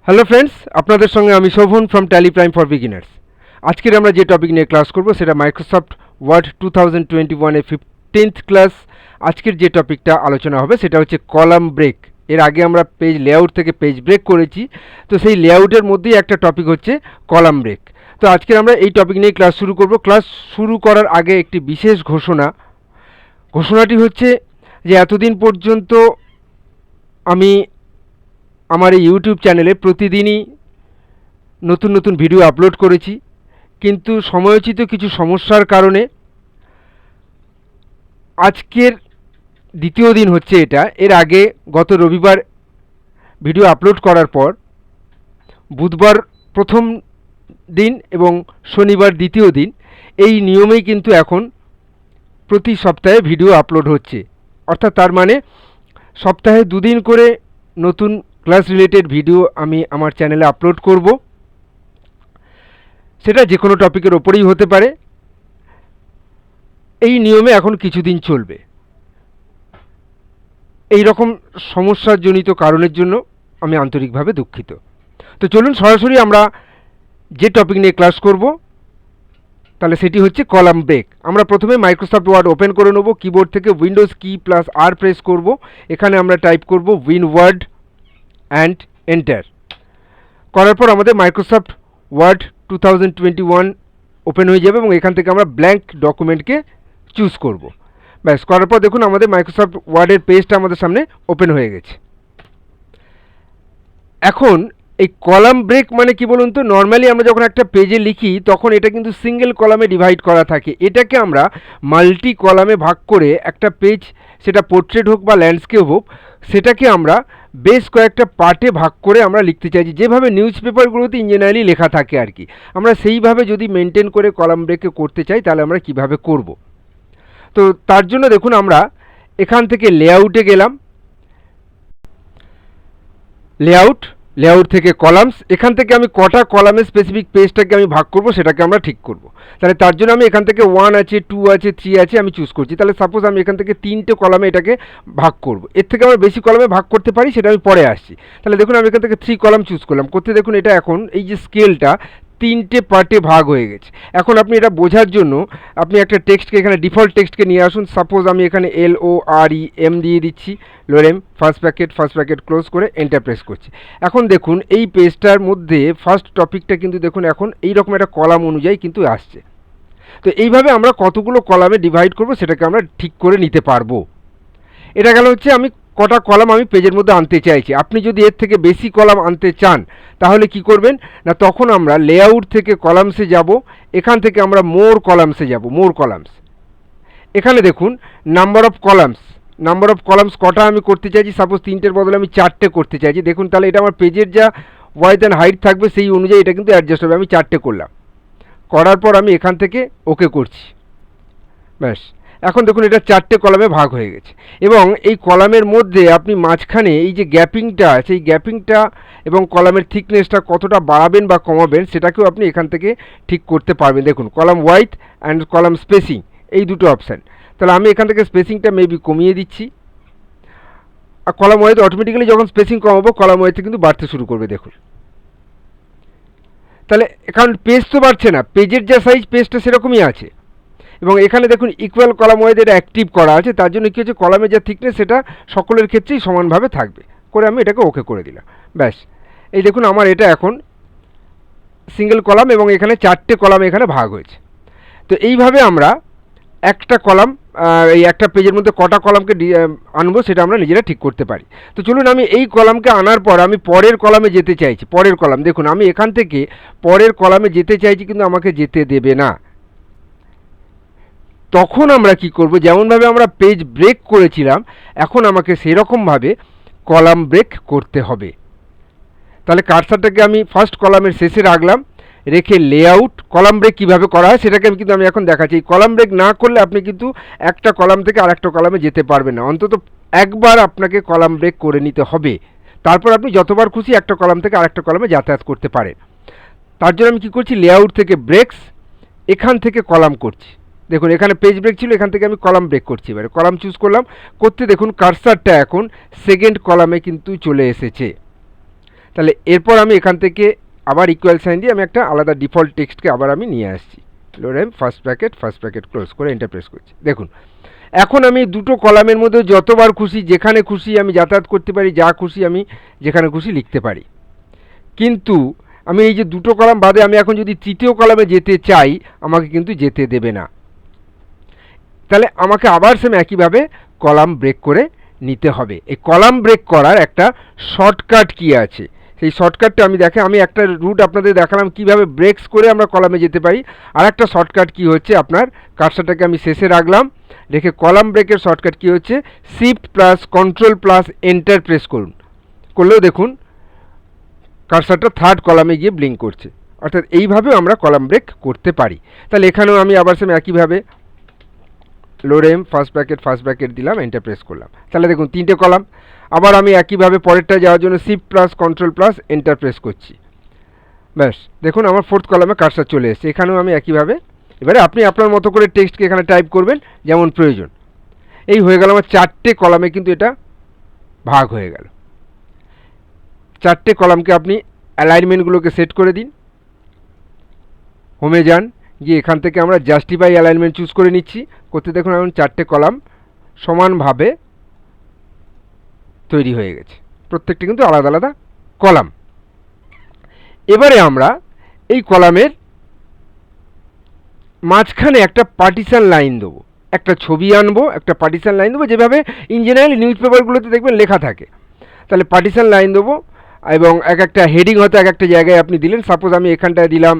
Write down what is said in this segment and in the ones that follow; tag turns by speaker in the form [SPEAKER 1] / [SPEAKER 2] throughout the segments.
[SPEAKER 1] Hello friends, আপনাদের সঙ্গে আমি Shovan from Tally Prime for beginners. আজকের আমরা যে টপিক নিয়ে ক্লাস করব সেটা মাইক্রোসফট ওয়ার্ড 2021 15th ক্লাস। আজকের যে টপিকটা আলোচনা হবে সেটা হচ্ছে কলাম ব্রেক। এর আগে আমরা পেজ লেআউট থেকে পেজ ব্রেক করেছি, তো সেই লেআউটের মধ্যেই একটা টপিক হচ্ছে কলাম ব্রেক। তো আজকের আমরা এই টপিক নিয়ে ক্লাস শুরু করব। ক্লাস শুরু করার আগে একটি বিশেষ ঘোষণাটি হচ্ছে যে এতদিন পর্যন্ত আমি আমার এই ইউটিউব চ্যানেলে প্রতিদিনই নতুন নতুন ভিডিও আপলোড করেছি, কিন্তু সময়োচিত কিছু সমস্যার কারণে আজকের দ্বিতীয় দিন হচ্ছে এটা। এর আগে গত রবিবার ভিডিও আপলোড করার পর বুধবার প্রথম দিন এবং শনিবার দ্বিতীয় দিন, এই নিয়মেই কিন্তু এখন প্রতি সপ্তাহে ভিডিও আপলোড হচ্ছে। অর্থাৎ তার মানে সপ্তাহে দুদিন করে নতুন ক্লাস রিলেটেড ভিডিও আমি আমার চ্যানেলে আপলোড করব। সেটা যে কোনো টপিকের ওপরেই হতে পারে। এই নিয়মে এখন কিছুদিন চলবে। এই রকম সমস্যাজনিত কারণের জন্য আমি আন্তরিকভাবে দুঃখিত। তো চলুন সরাসরি আমরা যে টপিক নিয়ে ক্লাস করব তাহলে সেটি হচ্ছে কলাম ব্রেক। আমরা প্রথমে মাইক্রোসফট ওয়ার্ড ওপেন করে নেব। কিবোর্ড থেকে উইন্ডোজ কি প্লাস আর প্রেস করব। এখানে আমরা টাইপ করব উইন ওয়ার্ড অ্যান্ড এন্টার। করার পর আমাদের মাইক্রোসফট ওয়ার্ড 2021 ওপেন হয়ে যাবে এবং এখান থেকে আমরা ব্ল্যাঙ্ক ডকুমেন্টকে চুজ করব। ব্যাস, করার পর দেখুন আমাদের মাইক্রোসফট ওয়ার্ডের পেজটা আমাদের সামনে ওপেন হয়ে গেছে। এখন এই কলাম ব্রেক মানে কি বলুন তো, নর্মালি আমরা যখন একটা পেজে লিখি তখন এটা কিন্তু সিঙ্গেল কলামে ডিভাইড করা থাকে। এটাকে আমরা মাল্টি কলামে ভাগ করে একটা পেজ, সেটা পোর্ট্রেট হোক বা ল্যান্ডস্কেপ হোক, সেটাকে আমরা বেশ কয়েকটা পার্টে ভাগ করে আমরা লিখতে চাইছি, যেভাবে নিউজ পেপারগুলোতে ইন জেনারেলি লেখা থাকে আর কি। আমরা সেইভাবে যদি মেনটেন করে কলাম ব্রেকে করতে চাই তাহলে আমরা কিভাবে করব। তো তার জন্য দেখুন আমরা এখান থেকে লেআউটে গেলাম, লেআউট থেকে কলামস। এখান থেকে আমি কটা কলামে স্পেসিফিক পেজটাকে আমি ভাগ করব সেটাকে আমরা ঠিক করব। তাহলে তার জন্য আমি এখান থেকে 1 আছে, 2 আছে, 3 আছে আমি চুজ করছি। তাহলে সাপোজ আমি এখান থেকে 3টে কলামে এটাকে ভাগ করব। এর থেকে আমরা বেশি কলামে ভাগ করতে পারি, সেটা আমি পরে আসছি। তাহলে দেখুন আমি এখান থেকে 3 কলাম চুজ করলাম। করতে দেখুন এটা এখন এই যে স্কেলটা 3টে পার্টে ভাগ হয়ে গেছে। এখন আপনি এটা বোঝার জন্য আপনি একটা টেক্সটকে, এখানে ডিফল্ট টেক্সটকে নিয়ে আসুন। সাপোজ আমি এখানে LOREM দিয়ে দিচ্ছি, লোরেম, ফার্স্ট ব্র্যাকেট ক্লোজ করে এন্টার প্রেস করছি। এখন দেখুন এই পেজটার মধ্যে ফার্স্ট টপিকটা কিন্তু দেখুন এখন এইরকম একটা কলাম অনুযায়ী কিন্তু আসছে। তো এইভাবে আমরা কতগুলো কলামে ডিভাইড করব সেটাকে আমরা ঠিক করে নিতে পারবো। এটা গেল হচ্ছে আমি কটা কলাম আমি পেজের মধ্যে আনতে চাইছি। আপনি যদি এর থেকে বেশি কলাম আনতে চান তাহলে কি করবেন না, তখন আমরা লেআউট থেকে কলামসে যাব। এখান থেকে আমরা মোর কলামসে যাব, মোর কলামস। এখানে দেখুন নাম্বার অফ কলামস কটা আমি করতে চাইছি। সাপোজ 3টের বদলে আমি 4টে করতে চাইছি। দেখুন তাহলে এটা আমার পেজের যা ওয়াইড অ্যান্ড হাইট থাকবে সেই অনুযায়ী এটা কিন্তু অ্যাডজাস্ট হবে। আমি 4টে করলাম, করার পর আমি এখান থেকে ওকে করছি। ব্যাস, এখন দেখুন এটা 4টে কলামে ভাগ হয়ে গেছে। এবং এই কলামের মধ্যে আপনি মাঝখানে এই যে গ্যাপিংটা, সেই গ্যাপিংটা এবং কলামের থিকনেসটা কতটা বাড়াবেন বা কমাবেন সেটাকেও আপনি এখান থেকে ঠিক করতে পারবেন। দেখুন column wide and column spacing, এই দুটো অপশান। তাহলে আমি এখান থেকে স্পেসিংটা মেবি কমিয়ে দিচ্ছি। আর কলাম ওয়াইড অটোমেটিক্যালি যখন স্পেসিং কমাবো কলাম ওয়াইডে কিন্তু বাড়তে শুরু করবে। দেখুন তাহলে কারণ পেজ তো বাড়ছে না, পেজের যা সাইজ পেজটা সেরকমই আছে। এবং এখানে দেখুন ইকুয়াল কলাম ওয়াইজ এটা অ্যাক্টিভ করা আছে, তার জন্য কী হচ্ছে কলামের যা থিকনেস সেটা সকলের ক্ষেত্রেই সমানভাবে থাকবে। করে আমি এটাকে ওকে করে দিলাম। ব্যাস, এই দেখুন আমার এটা এখন সিঙ্গেল কলাম এবং এখানে 4টে কলাম এখানে ভাগ হয়েছে। তো এইভাবে আমরা একটা কলাম, এই একটা পেজের মধ্যে কটা কলামকে আনবো সেটা আমরা নিজেরা ঠিক করতে পারি। তো চলুন আমি এই কলামকে আনার পর আমি পরের কলামে যেতে চাইছি। পরের কলাম দেখুন আমি এখান থেকে পরের কলামে যেতে চাইছি কিন্তু আমাকে যেতে দেবে না। তখন আমরা কি করব, যেমনভাবে আমরা পেজ ব্রেক করেছিলাম এখন আমাকে সেরকমভাবে কলাম ব্রেক করতে হবে। তাহলে কার্সারটাকে আমি ফার্স্ট কলামের শেষে রাখলাম, রেখে লেআউট, কলাম ব্রেক কীভাবে করা হয় সেটাকে আমি এখন দেখাচ্ছি। এই কলাম ব্রেক না করলে আপনি কিন্তু একটা কলাম থেকে আরেকটা কলামে যেতে পারবেন না। অন্তত একবার আপনাকে কলাম ব্রেক করে নিতে হবে, তারপর আপনি যতবার খুশি একটা কলাম থেকে আরেকটা কলামে যাতায়াত করতে পারেন। তার জন্য আমি কী করছি, লেআউট থেকে ব্রেকস, এখান থেকে কলাম করছি। দেখুন এখানে পেজ ব্রেক ছিল, এখান থেকে আমি কলাম ব্রেক করছি। এবারে কলাম চুজ করলাম, করতে দেখুন কার্সারটা এখন সেকেন্ড কলামে কিন্তু চলে এসেছে। তাহলে এরপর আমি এখান থেকে আবার ইকুয়াল সাইন দিয়ে আমি একটা আলাদা ডিফল্ট টেক্সটকে আবার আমি নিয়ে আসছি। লোরেম ফার্স্ট ব্র্যাকেট ক্লোজ করে এন্টার প্রেস করছি। দেখুন এখন আমি দুটো কলামের মধ্যে যতবার খুশি যেখানে খুশি আমি যাতায়াত করতে পারি, যা খুশি আমি যেখানে খুশি লিখতে পারি। কিন্তু আমি এই যে দুটো কলাম বাদে আমি এখন যদি তৃতীয় কলামে যেতে চাই আমাকে কিন্তু যেতে দেবে না। তাহলে আমাকে আবার সেম একইভাবে কলাম ব্রেক করে নিতে হবে। এই কলাম ব্রেক করার একটা শর্টকাট কি আছে, সেই শর্টকাটটা আমি একটা রুট আপনাদের দেখালাম কিভাবে ব্রেকস করে আমরা কলামে যেতে পারি। আর একটা শর্টকাট কি হচ্ছে, আপনার কার্সারটাকে আমি শেষে রাখলাম, রেখে কলাম ব্রেকের শর্টকাট কি হচ্ছে, shift plus control plus enter press করলেও দেখুন কার্সারটা থার্ড কলামে গিয়ে ব্লিঙ্ক করছে। অর্থাৎ এইভাবেও আমরা কলাম ব্রেক করতে পারি। তাহলে এখানেও আমি আবার সেম একইভাবে লোরেম ফার্স্ট ব্র্যাকেট দিলাম, এন্টার প্রেস করলাম। তাহলে দেখুন তিনটে কলাম। আবার আমি একইভাবে পরেরটা যাওয়ার জন্য shift plus control plus enter press করছি। ব্যাস দেখুন আমার ফোর্থ কলামে কার্সার চলে এসেছে। এখানেও আমি একইভাবে, এবারে আপনি আপনার মতো করে টেক্সটকে এখানে টাইপ করবেন যেমন প্রয়োজন। এই হয়ে গেল আমার চারটে কলামে কিন্তু এটা ভাগ হয়ে গেল। চারটে কলামকে আপনি অ্যালাইনমেন্টগুলোকে সেট করে দিন, হোমে যান, গিয়ে এখান থেকে আমরা জাস্টিফাই অ্যালাইনমেন্ট চুজ করে নিচ্ছি। করতে দেখুন এখন চারটে কলাম সমানভাবে তৈরি হয়ে গেছে, প্রত্যেকটি কিন্তু আলাদা আলাদা কলাম। এবারে আমরা এই কলামের মাঝখানে একটা পার্টিশন লাইন দেবো, একটা ছবি আনবো, একটা পার্টিশন লাইন দেবো, যেভাবে ইন জেনারেল নিউজ পেপারগুলোতে দেখবেন লেখা থাকে। তাহলে পার্টিশন লাইন দেবো এবং এক একটা হেডিং হয়তো এক একটা জায়গায় আপনি দিলেন। সাপোজ আমি এখানটায় দিলাম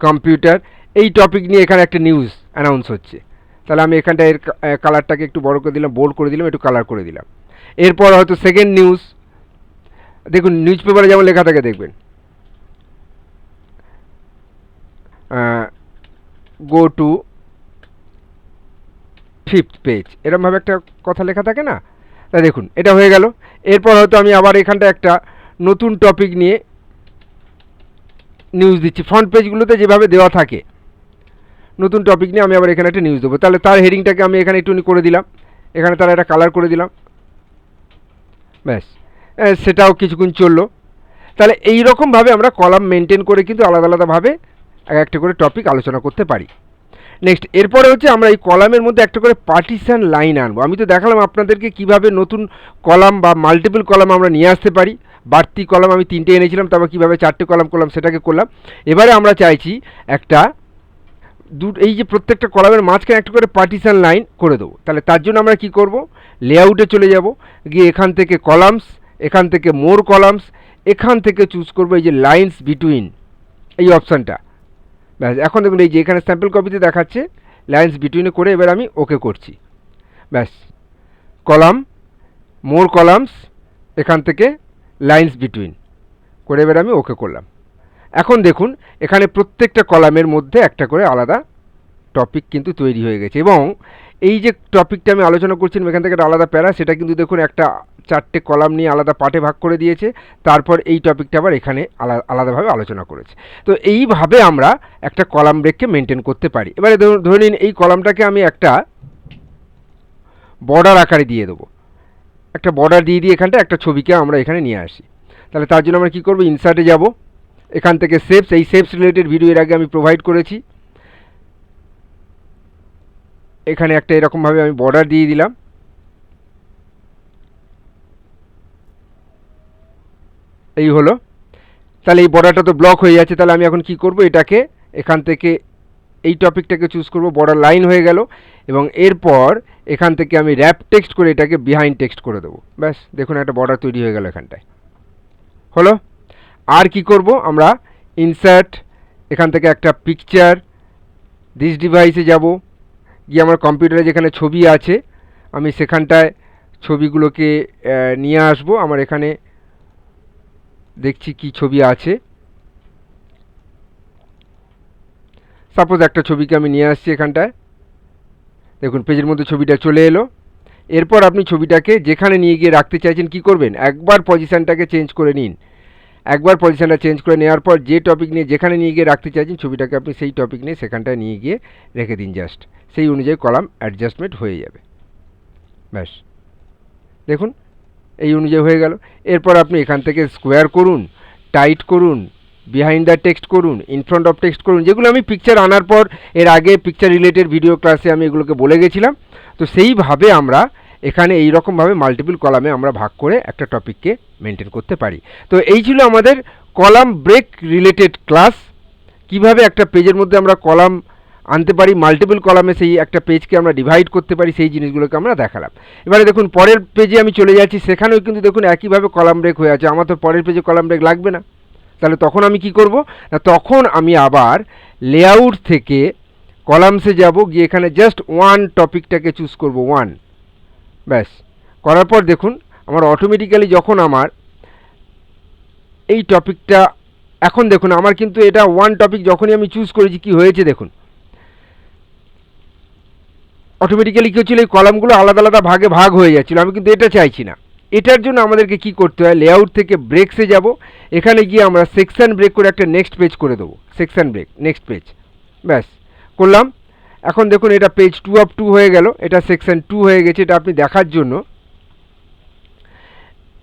[SPEAKER 1] কম্পিউটার, এই টপিক নিয়ে এখানে একটা নিউজ অ্যানাউন্স হচ্ছে। তাহলে আমি এখানটা এর কালারটাকে একটু বড় করে দিলাম, বোল্ড করে দিলাম, একটু কালার করে দিলাম। এরপর হয়তো সেকেন্ড নিউজ, দেখুন নিউজ পেপারে যেমন লেখা থাকে দেখবেন গো টু ফিফথ পেজ, এরকমভাবে একটা কথা লেখা থাকে না। তা দেখুন এটা হয়ে গেল। এরপর হয়তো আমি আবার এখানটা একটা নতুন টপিক নিয়ে নিউজ দিচ্ছি, ফ্রন্ট পেজগুলোতে যেভাবে দেওয়া থাকে নতুন টপিক নিয়ে আমি আবার এখানে একটা নিউজ দেবো। তাহলে তার হেডিংটাকে আমি এখানে একটুখানি করে দিলাম, এখানে তার একটা কালার করে দিলাম, ব্যাস সেটাও কিছুক্ষণ চললো। তাহলে এই রকমভাবে আমরা কলাম মেনটেন করে কিন্তু আলাদা আলাদাভাবে এক একটা করে টপিক আলোচনা করতে পারি। নেক্সট এরপরে হচ্ছে আমরা এই কলামের মধ্যে একটা করে পার্টিশন লাইন আনবো। আমি তো দেখালাম আপনাদেরকে কিভাবে নতুন কলাম বা মাল্টিপল কলাম আমরা নিয়ে আসতে পারি। বাড়তি কলাম আমি তিনটে এনেছিলাম, তারপর কীভাবে চারটে কলাম করলাম সেটাকে করলাম। এবারে আমরা চাইছি একটা এই যে প্রত্যেকটা কলামের মাঝখানে একটা করে পার্টিশন লাইন করে দেবো। তাহলে তার জন্য আমরা কি করব, লেআউটে চলে যাব, গিয়ে এখান থেকে কলামস, এখান থেকে মোর কলামস, এখান থেকে চুজ করব এই যে লাইন্স বিটুইন, এই অপশানটা। ব্যাস এখন দেখুন এই যে এখানে স্যাম্পল কপিতে দেখাচ্ছে লাইন্স বিটুইনে করে এবার আমি ওকে করছি। ব্যাস কলাম, মোর কলামস, এখান থেকে লাইন্স বিটুইন করে এবার আমি ওকে করলাম। এখন দেখুন এখানে প্রত্যেকটা কলামের মধ্যে একটা করে আলাদা টপিক কিন্তু তৈরি হয়ে গেছে। এবং এই যে টপিকটা আমি আলোচনা করছিলাম এখান থেকে একটা আলাদা প্যারা, সেটা কিন্তু দেখুন একটা চারটে কলাম নিয়ে আলাদা পার্টে ভাগ করে দিয়েছে। তারপর এই টপিকটা আবার এখানে আলাদাভাবে আলোচনা করেছে। তো এইভাবে আমরা একটা কলাম ব্রেককে মেনটেন করতে পারি। এবারে ধরে নিন এই কলামটাকে আমি একটা বর্ডার আকারে দিয়ে দেবো, একটা বর্ডার দিয়ে এখানটা একটা ছবিকে আমরা এখানে নিয়ে আসি। তাহলে তার জন্য আমরা কী করবো, ইনসার্টে যাব, এখান থেকে শেপস, এই শেপস রিলেটেড ভিডিও এর আগে আমি প্রোভাইড করেছি। এখানে একটা এরকমভাবে আমি বর্ডার দিয়ে দিলাম। এই হলো। তাহলে এই বর্ডারটা তো ব্লক হয়ে যাচ্ছে। তাহলে আমি এখন কি করব, এটাকে এখান থেকে এই টপিকটাকে চুজ করব, বর্ডার লাইন হয়ে গেল। এবং এরপর এখান থেকে আমি র্যাপ টেক্সট করে এটাকে বিহাইন্ড টেক্সট করে দেবো। ব্যাস দেখুন একটা বর্ডার তৈরি হয়ে গেল এখানটায়। হলো। আর কি করব, আমরা ইনসার্ট, এখান থেকে একটা পিকচার, দিস ডিভাইসে যাব, গিয়ে আমার কম্পিউটারে যেখানে ছবি আছে আমি সেখানটায় ছবিগুলোকে নিয়ে আসব। আমার এখানে দেখছি কি ছবি আছে, সাপোজ একটা ছবিকে আমি নিয়ে আসছি এখানটায়। দেখুন পেজের মধ্যে ছবিটা চলে এলো। এরপর আপনি ছবিটাকে যেখানে নিয়ে গিয়ে রাখতে চাইছেন কি করবেন, একবার পজিশানটাকে চেঞ্জ করে নিন। একবার পজিশানটা চেঞ্জ করে নেওয়ার পর যে টপিক নিয়ে যেখানে নিয়ে গিয়ে রাখতে চাইছেন ছবিটাকে আপনি সেই টপিক নিয়ে সেখানটায় নিয়ে গিয়ে রেখে দিন। জাস্ট সেই অনুযায়ী কলাম অ্যাডজাস্টমেন্ট হয়ে যাবে। ব্যাস দেখুন এই অনুযায়ী হয়ে গেল। এরপর আপনি এখান থেকে স্কোয়ার করুন, টাইট করুন, বিহাইন্ড দ্য টেক্সট করুন, ইন ফ্রন্ট অফ টেক্সট করুন, যেগুলো আমি পিকচার আনার পর এর আগে পিকচার রিলেটেড ভিডিও ক্লাসে আমি এগুলোকে বলে গেছিলাম। তো সেইভাবে আমরা এখানে এই রকমভাবে মাল্টিপল কলামে আমরা ভাগ করে একটা টপিককে মেনটেন করতে পারি। তো এই ছিল আমাদের কলাম ব্রেক রিলেটেড ক্লাস। কিভাবে একটা পেজের মধ্যে আমরা কলাম আনতে পারি, মাল্টিপল কলামে সেই একটা পেজকে আমরা ডিভাইড করতে পারি, সেই জিনিসগুলোকে আমরা দেখালাম। এবারে দেখুন পরের পেজে আমি চলে যাচ্ছি, সেখানেও কিন্তু দেখুন একইভাবে কলাম ব্রেক হয়ে আছে। আমার তো পরের পেজে কলাম ব্রেক লাগবে না, তাহলে তখন আমি কি করব না, তখন আমি আবার লেআউট থেকে কলামসে যাব, গিয়ে এখানে জাস্ট ওয়ান টপিকটাকে চুজ করব, ওয়ান, ব্যাস। করার পর দেখুন আমার অটোমেটিক্যালি যখন আমার এই টপিকটা, এখন দেখুন আমার কিন্তু এটা ওয়ান টপিক যখনই আমি চুজ করেছি কি হয়েছে দেখুন, অটোমেটিক্যালি কী হচ্ছিল, এই কলামগুলো আলাদা আলাদা ভাগে ভাগ হয়ে যাচ্ছিলো। আমি কিন্তু এটা চাইছি না। এটার জন্য আমাদেরকে কি করতে হয়, লেআউট থেকে ব্রেকসে যাব, এখানে গিয়ে আমরা সেকশন ব্রেক করে একটা নেক্সট পেজ করে দেবো, সেকশন ব্রেক নেক্সট পেজ, ব্যাস করলাম। এখন দেখুন এটা পেজ 2 অফ 2 হয়ে গেল, এটা সেকশন 2 হয়ে গেছে। এটা আপনি দেখার জন্য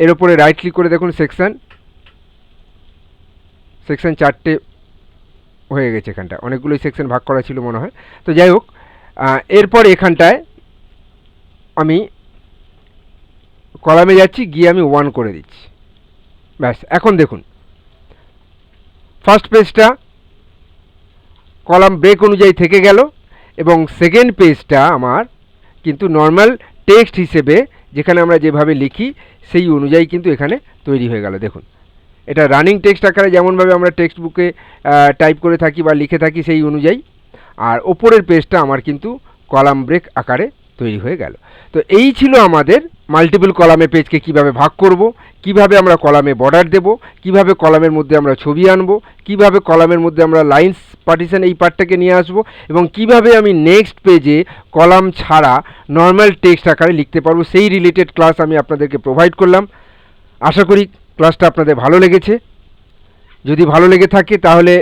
[SPEAKER 1] এর উপরে রাইট ক্লিক করে দেখুন সেকশন 4টে হয়ে গেছে। এখানটা অনেকগুলোই সেকশন ভাগ করা ছিল মনে হয়। তো যাই হোক, এরপর এখানটায় আমি কলামে যাচ্ছি, গিয়ে আমি 1 করে দিচ্ছি, ব্যাস। এখন দেখুন ফার্স্ট পেজটা কলাম ব্রেক অনুযায়ী থেকে গেল, এবং সেকেন্ড পেজটা আমার কিন্তু নর্মাল টেক্সট হিসেবে, যেখানে আমরা যেভাবে লিখি সেই অনুযায়ী কিন্তু এখানে তৈরি হয়ে গেল। দেখুন এটা রানিং টেক্সট আকারে যেমনভাবে আমরা টেক্সট বুকে টাইপ করে থাকি বা লিখে থাকি সেই অনুযায়ী, আর ওপরের পেজটা আমার কিন্তু কলাম ব্রেক আকারে তৈরি হয়ে গেল। তো এই ছিল আমাদের মাল্টিপল কলামে পেজকে কিভাবে ভাগ করব, কিভাবে আমরা কলামে বর্ডার দেব, কিভাবে কলামের মধ্যে আমরা ছবি আনব, কিভাবে কলামের মধ্যে আমরা লাইন্স পার্টিশন এই পার্টটাকে নিয়ে আসব, এবং কিভাবে আমি নেক্সট পেজে কলাম ছাড়া নর্মাল টেক্সট আকারে লিখতে পারবো, সেই রিলেটেড ক্লাস আমি আপনাদেরকে প্রোভাইড করলাম। আশা করি ক্লাসটা আপনাদের ভালো লেগেছে। যদি ভালো লেগে থাকে তাহলে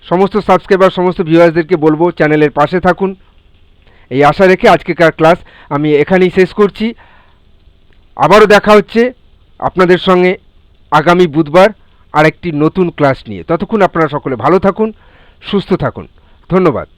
[SPEAKER 1] সমস্ত সাবস্ক্রাইবার, সমস্ত ভিউয়ার্সদেরকে বলবো চ্যানেলের পাশে থাকুন। এই আশা রেখে আজকেকার ক্লাস আমি এখানেই শেষ করছি। আবারও দেখা হচ্ছে আপনাদের সঙ্গে আগামী বুধবার আরেকটি নতুন ক্লাস নিয়ে। ততক্ষণ আপনারা সকলে ভালো থাকুন, সুস্থ থাকুন। ধন্যবাদ।